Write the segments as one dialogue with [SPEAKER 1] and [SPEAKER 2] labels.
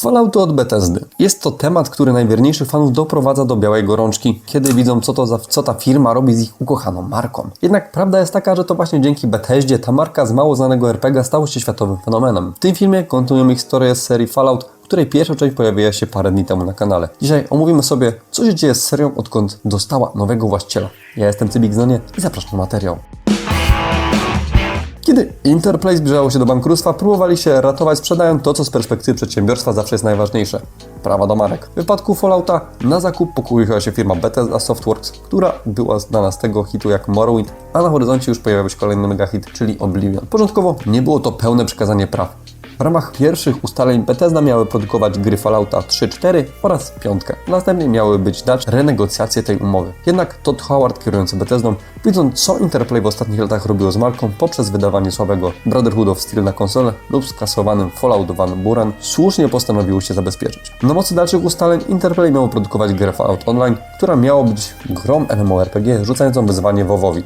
[SPEAKER 1] Fallouty od Bethesdy. Jest to temat, który najwierniejszych fanów doprowadza do białej gorączki, kiedy widzą co ta firma robi z ich ukochaną marką. Jednak prawda jest taka, że to właśnie dzięki Bethesdzie ta marka z mało znanego RPG stała się światowym fenomenem. W tym filmie kontynuujemy historię z serii Fallout, której pierwsza część pojawiła się parę dni temu na kanale. Dzisiaj omówimy sobie, co się dzieje z serią, odkąd dostała nowego właściciela. Ja jestem Cybik i zapraszam na materiał. Kiedy Interplay zbliżało się do bankructwa, próbowali się ratować, sprzedając to, co z perspektywy przedsiębiorstwa zawsze jest najważniejsze. Prawa do marek. W wypadku Fallouta na zakup pokusiła się firma Bethesda Softworks, która była znana z tego hitu jak Morrowind, a na horyzoncie już pojawił się kolejny megahit, czyli Oblivion. Początkowo nie było to pełne przekazanie praw. W ramach pierwszych ustaleń Bethesda miały produkować gry Fallouta 3, 4 oraz 5. Następnie miały być dalsze renegocjacje tej umowy. Jednak Todd Howard, kierujący Bethesdą, widząc co Interplay w ostatnich latach robiło z marką poprzez wydawanie słabego Brotherhood of Steel na konsolę lub skasowanym Fallout Van Buren, słusznie postanowił się zabezpieczyć. Na mocy dalszych ustaleń Interplay miało produkować grę Fallout Online, która miała być grą MMORPG rzucającą wyzwanie WoWowi.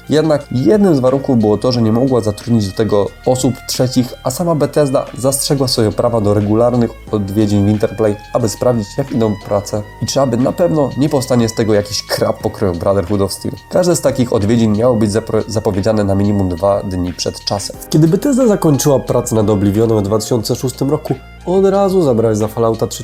[SPEAKER 1] Jednak jednym z warunków było to, że nie mogła zatrudnić do tego osób trzecich, a sama Bethesda zastrzegła sobie prawa do regularnych odwiedzin w Interplay, aby sprawdzić, jak idą prace i czy aby na pewno nie powstanie z tego jakiś krab pokroju Brotherhood of Steel. Każde z takich odwiedzin miało być zapowiedziane na minimum 2 dni przed czasem. Kiedy Bethesda zakończyła pracę nad Oblivionem w 2006 roku, od razu zabrali za Fallouta 3,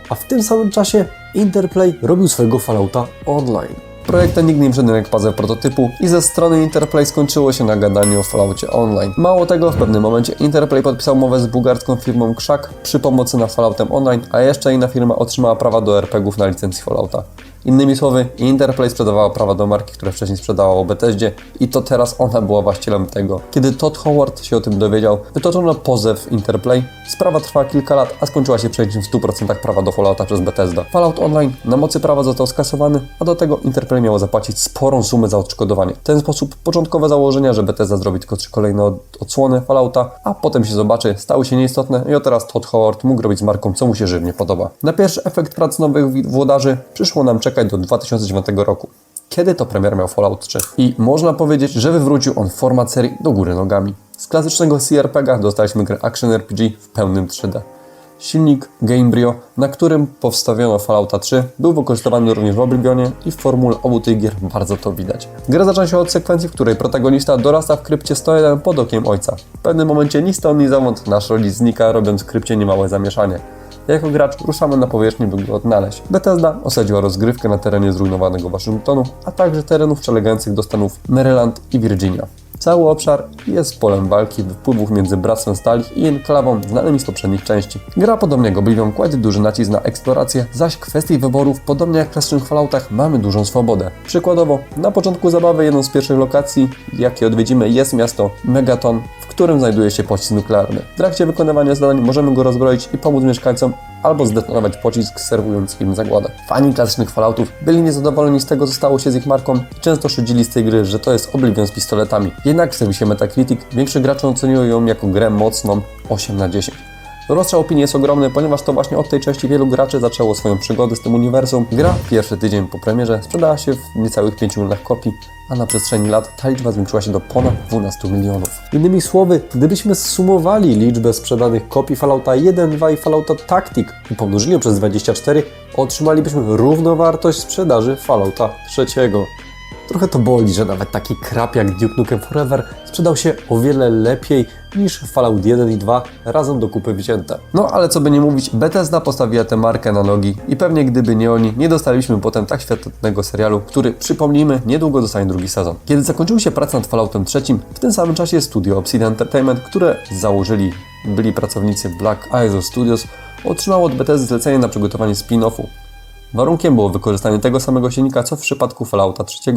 [SPEAKER 1] a w tym samym czasie Interplay robił swojego Fallouta Online. Projekt ten nigdy nie wszedł jak puzzle prototypu i ze strony Interplay skończyło się na gadaniu o Falloutie Online. Mało tego, w pewnym momencie Interplay podpisał umowę z bułgarską firmą Krzak przy pomocy nad Falloutem Online, a jeszcze inna firma otrzymała prawa do RPG-ów na licencji Fallouta. Innymi słowy, Interplay sprzedawała prawa do marki, które wcześniej sprzedawało Bethesdzie i to teraz ona była właścicielem tego. Kiedy Todd Howard się o tym dowiedział, wytoczono pozew Interplay. Sprawa trwała kilka lat, a skończyła się przejęciem w 100% prawa do Fallouta przez Bethesda. Fallout Online na mocy prawa został skasowany, a do tego Interplay miało zapłacić sporą sumę za odszkodowanie. W ten sposób początkowe założenia, że Bethesda zrobi tylko 3 kolejne odsłony Fallouta, a potem się zobaczy, stały się nieistotne i od teraz Todd Howard mógł robić z marką, co mu się żywnie podoba. Na pierwszy efekt prac nowych włodarzy przyszło nam czekać do 2009 roku, kiedy to premier miał Fallout 3. I można powiedzieć, że wywrócił on format serii do góry nogami. Z klasycznego CRPG dostaliśmy grę Action RPG w pełnym 3D. Silnik Gamebryo, na którym powstawiono Fallouta 3, był wykorzystywany również w Oblivionie i w formule obu tych gier bardzo to widać. Gra zaczyna się od sekwencji, w której protagonista dorasta w krypcie 101 pod okiem ojca. W pewnym momencie ni stąd ni zowąd nasz rodzic znika, robiąc w krypcie niemałe zamieszanie. Jako gracz ruszamy na powierzchnię, by go odnaleźć. Bethesda osadziła rozgrywkę na terenie zrujnowanego Waszyngtonu, a także terenów przylegających do stanów Maryland i Virginia. Cały obszar jest polem walki, wypływów między Bractwem Stalich i Enklawą znanymi z poprzednich części. Gra podobnie jak Oblivion kładzie duży nacisk na eksplorację, zaś kwestii wyborów, podobnie jak w klasycznych Falloutach, mamy dużą swobodę. Przykładowo, na początku zabawy jedną z pierwszych lokacji, jakie odwiedzimy, jest miasto Megaton, w którym znajduje się pocisk nuklearny. W trakcie wykonywania zadań możemy go rozbroić i pomóc mieszkańcom, albo zdetonować pocisk, serwując im zagładę. Fani klasycznych Falloutów byli niezadowoleni z tego, co stało się z ich marką i często szydzili z tej gry, że to jest Oblivion z pistoletami. Jednak w serwisie Metacritic większość graczy oceniło ją jako grę mocną 8 na 10. Rozstrzał opinii jest ogromny, ponieważ to właśnie od tej części wielu graczy zaczęło swoją przygodę z tym uniwersum. Gra pierwszy tydzień po premierze sprzedała się w niecałych 5 milionach kopii, a na przestrzeni lat ta liczba zwiększyła się do ponad 12 milionów. Innymi słowy, gdybyśmy zsumowali liczbę sprzedanych kopii Fallouta 1, 2 i Fallouta Tactic i pomnożyli ją przez 24, otrzymalibyśmy równowartość sprzedaży Fallouta 3. Trochę to boli, że nawet taki krap jak Duke Nukem Forever sprzedał się o wiele lepiej niż Fallout 1 i 2 razem do kupy wzięte. No ale co by nie mówić, Bethesda postawiła tę markę na nogi i pewnie gdyby nie oni, nie dostalibyśmy potem tak świetnego serialu, który, przypomnijmy, niedługo dostanie drugi sezon. Kiedy zakończyły się prace nad Falloutem 3, w tym samym czasie studio Obsidian Entertainment, które założyli byli pracownicy Black Isle Studios, otrzymało od Bethesdy zlecenie na przygotowanie spin-offu. Warunkiem było wykorzystanie tego samego silnika, co w przypadku Fallouta 3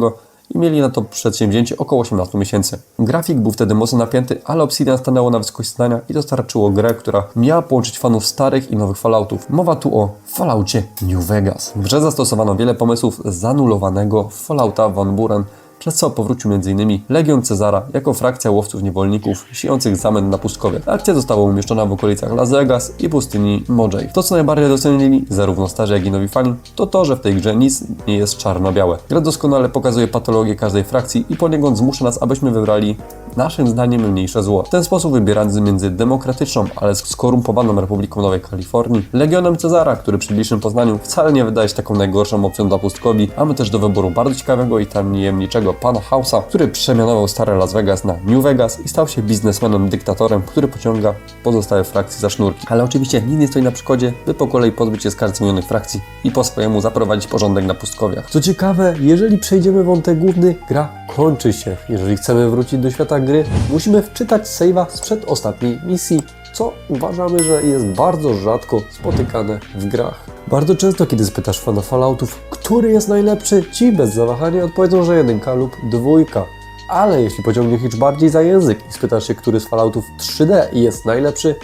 [SPEAKER 1] i mieli na to przedsięwzięcie około 18 miesięcy. Grafik był wtedy mocno napięty, ale Obsidian stanęło na wysokości zadania i dostarczyło grę, która miała połączyć fanów starych i nowych Falloutów. Mowa tu o Falloutie New Vegas. W grze zastosowano wiele pomysłów z zanulowanego Fallouta Van Buren, przez co powrócił m.in. Legion Cezara jako frakcja łowców niewolników sijących zamęt na pustkowie. Akcja została umieszczona w okolicach Las Vegas i pustyni Mojave. To, co najbardziej docenili zarówno starzy, jak i nowi fani, to to, że w tej grze nic nie jest czarno-białe. Gra doskonale pokazuje patologię każdej frakcji i poniekąd zmusza nas, abyśmy wybrali naszym zdaniem mniejsze zło. W ten sposób wybierając między demokratyczną, ale skorumpowaną Republiką Nowej Kalifornii, Legionem Cezara, który przy bliższym poznaniu wcale nie wydaje się taką najgorszą opcją dla pustkowi, mamy też do wyboru bardzo ciekawego i tajemniczego pana House'a, który przemianował stare Las Vegas na New Vegas i stał się biznesmenem, dyktatorem, który pociąga pozostałe frakcje za sznurki. Ale oczywiście nic nie stoi na przeszkodzie, by po kolei pozbyć się skarg zmienionych frakcji i po swojemu zaprowadzić porządek na pustkowiach. Co ciekawe, jeżeli przejdziemy wątek główny, gra kończy się. Jeżeli chcemy wrócić do świata gry, musimy wczytać save'a sprzed ostatniej misji, co uważamy, że jest bardzo rzadko spotykane w grach. Bardzo często, kiedy spytasz fana Falloutów, który jest najlepszy, ci bez zawahania odpowiedzą, że 1 lub 2. Ale jeśli pociągniesz ich bardziej za język i spytasz się, który z Falloutów 3D jest najlepszy,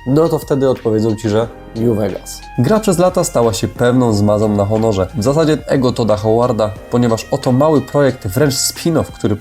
[SPEAKER 1] no to wtedy odpowiedzą ci, że New Vegas. Gra przez lata stała się pewną zmazą na honorze. W zasadzie ego Todda Howarda, ponieważ oto mały projekt, wręcz spin-off, który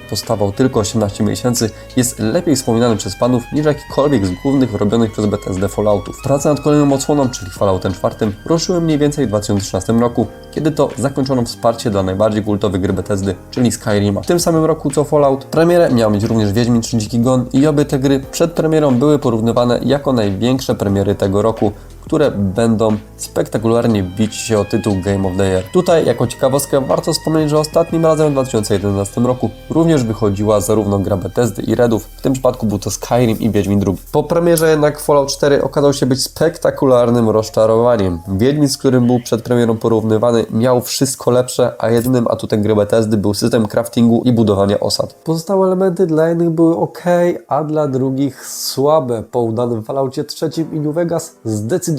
[SPEAKER 1] powstawał tylko 18 miesięcy, jest lepiej wspominany przez fanów niż jakikolwiek z głównych robionych przez Bethesdę Falloutów. Praca nad kolejną odsłoną, czyli Falloutem 4, ruszyły mniej więcej w 2013 roku, kiedy to zakończono wsparcie dla najbardziej kultowej gry Bethesdy, czyli Skyrima. W tym samym roku co Fallout, premierę miał mieć również Wiedźmin 3 Dziki Gon i obie te gry przed premierą były porównywane jako największe premiery tego roku, które będą spektakularnie bić się o tytuł Game of the Year. Tutaj jako ciekawostkę warto wspomnieć, że ostatnim razem w 2011 roku również wychodziła zarówno gra Bethesdy i Redów, w tym przypadku był to Skyrim i Wiedźmin II. Po premierze jednak Fallout 4 okazał się być spektakularnym rozczarowaniem. Wiedźmin, z którym był przed premierą porównywany, miał wszystko lepsze, a jedynym atutem gry Bethesdy był system craftingu i budowania osad. Pozostałe elementy dla jednych były ok, a dla drugich słabe. Po udanym Falloutie 3 i New Vegas zdecydowanie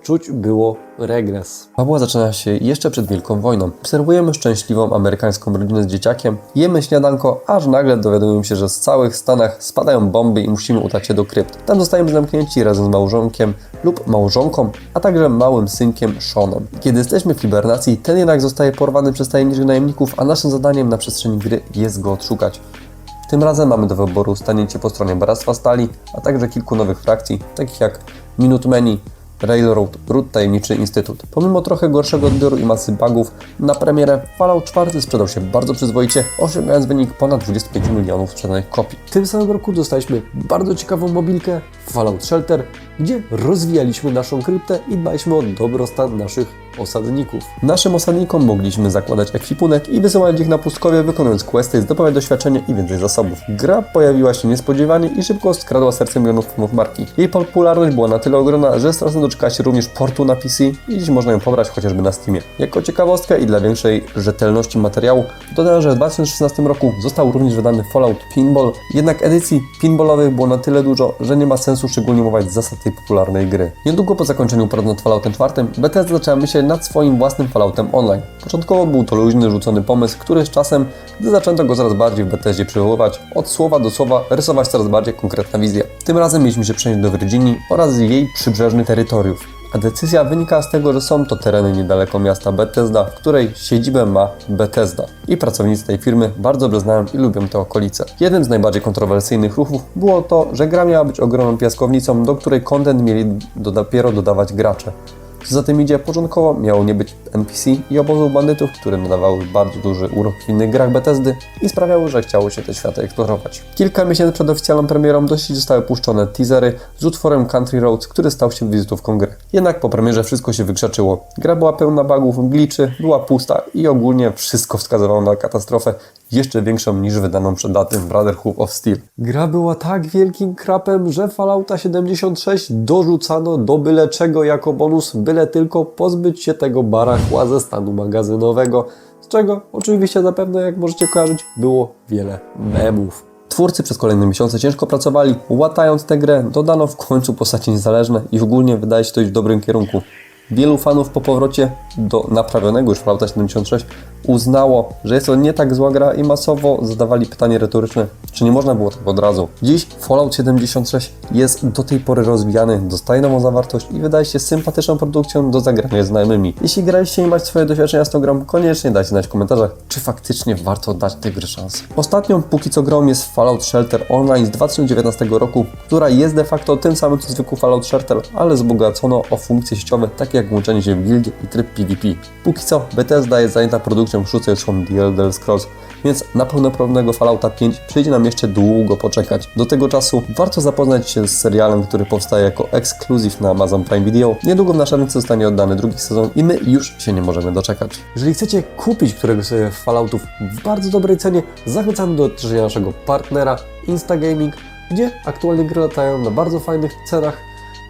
[SPEAKER 1] czuć było regres. Fabuła zaczyna się jeszcze przed Wielką Wojną. Obserwujemy szczęśliwą amerykańską rodzinę z dzieciakiem, jemy śniadanko, aż nagle dowiadujemy się, że z całych Stanach spadają bomby i musimy udać się do krypt. Tam zostajemy zamknięci razem z małżonkiem lub małżonką, a także małym synkiem Seanem. Kiedy jesteśmy w hibernacji, ten jednak zostaje porwany przez tajemniczych najemników, a naszym zadaniem na przestrzeni gry jest go odszukać. Tym razem mamy do wyboru stanięcie po stronie Bractwa Stali, a także kilku nowych frakcji, takich jak Minutemeni, Railroad, Root, Tajemniczy Instytut. Pomimo trochę gorszego odbioru i masy bugów, na premierę Fallout 4 sprzedał się bardzo przyzwoicie, osiągając wynik ponad 25 milionów sprzedanych kopii. W tym samym roku dostaliśmy bardzo ciekawą mobilkę Fallout Shelter, gdzie rozwijaliśmy naszą kryptę i dbaliśmy o dobrostan naszych osadników. Naszym osadnikom mogliśmy zakładać ekwipunek i wysyłać ich na pustkowie, wykonując questy, zdobywać doświadczenie i więcej zasobów. Gra pojawiła się niespodziewanie i szybko skradła serce milionów fanów marki. Jej popularność była na tyle ogromna, że z czasem doczekała się również portu na PC i dziś można ją pobrać chociażby na Steamie. Jako ciekawostkę i dla większej rzetelności materiału dodam, że w 2016 roku został również wydany Fallout Pinball, jednak edycji pinballowych było na tyle dużo, że nie ma sensu szczególnie omawiać zasad tej popularnej gry. Niedługo po zakończeniu prac nad Falloutem 4 Bethesda zaczęła myśleć nad swoim własnym Falloutem Online. Początkowo był to luźny, rzucony pomysł, który z czasem, gdy zaczęto go coraz bardziej w Bethesdzie przywoływać, od słowa do słowa rysować coraz bardziej konkretna wizja. Tym razem mieliśmy się przenieść do Virginii oraz jej przybrzeżnych terytoriów. A decyzja wynika z tego, że są to tereny niedaleko miasta Bethesda, w której siedzibę ma Bethesda. I pracownicy tej firmy bardzo dobrze znają i lubią te okolice. Jednym z najbardziej kontrowersyjnych ruchów było to, że gra miała być ogromną piaskownicą, do której content mieli dopiero dodawać gracze. Co za tym idzie, początkowo miało nie być NPC i obozów bandytów, które nadawały bardzo duży urok w innych grach Bethesdy i sprawiały, że chciało się te światy eksplorować. Kilka miesięcy przed oficjalną premierą do sieci zostały puszczone teasery z utworem Country Roads, który stał się wizytówką gry. Jednak po premierze wszystko się wykrzaczyło. Gra była pełna bugów, glitchy, była pusta i ogólnie wszystko wskazywało na katastrofę jeszcze większą niż wydaną przed datem Brotherhood of Steel. Gra była tak wielkim krapem, że Fallouta 76 dorzucano do byle czego jako bonus, byle tylko pozbyć się tego barachła ze stanu magazynowego, z czego oczywiście zapewne, jak możecie kojarzyć, było wiele memów. Twórcy przez kolejne miesiące ciężko pracowali, łatając tę grę, dodano w końcu postacie niezależne i ogólnie wydaje się to iść w dobrym kierunku. Wielu fanów po powrocie do naprawionego już Fallouta 76 uznało, że jest to nie tak zła gra i masowo zadawali pytanie retoryczne, czy nie można było tak od razu. Dziś Fallout 76 jest do tej pory rozwijany, dostaje nową zawartość i wydaje się sympatyczną produkcją do zagrania z znajomymi. Jeśli graliście i macie swoje doświadczenia z tą grą, koniecznie dajcie znać w komentarzach, czy faktycznie warto dać tej gry szansę. Ostatnią póki co grą jest Fallout Shelter Online z 2019 roku, która jest de facto tym samym co zwykły Fallout Shelter, ale wzbogacono o funkcje sieciowe takie jak łączenie się w gildie i tryb PvP. Póki co Bethesda jest zajęta produkcją częścią 6 jest Home The Elder Scrolls, więc na pełnoprawnego Fallouta 5 przyjdzie nam jeszcze długo poczekać. Do tego czasu warto zapoznać się z serialem, który powstaje jako ekskluzyw na Amazon Prime Video. Niedługo w nasze ręce zostanie oddany drugi sezon i my już się nie możemy doczekać. Jeżeli chcecie kupić któregoś z Falloutów w bardzo dobrej cenie, zachęcamy do odtworzenia naszego partnera Instagaming, gdzie aktualnie gry latają na bardzo fajnych cenach.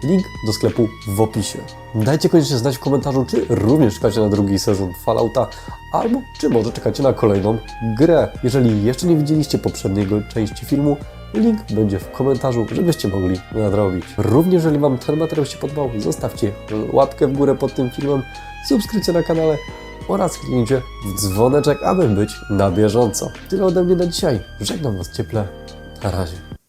[SPEAKER 1] Link do sklepu w opisie. Dajcie koniecznie znać w komentarzu, czy również czekacie na drugi sezon Fallouta, albo czy może czekacie na kolejną grę. Jeżeli jeszcze nie widzieliście poprzedniego części filmu, link będzie w komentarzu, żebyście mogli nadrobić. Również jeżeli Wam ten materiał się podobał, zostawcie łapkę w górę pod tym filmem, subskrypcję na kanale oraz kliknijcie w dzwoneczek, aby być na bieżąco. Tyle ode mnie na dzisiaj. Żegnam Was cieple. Na razie.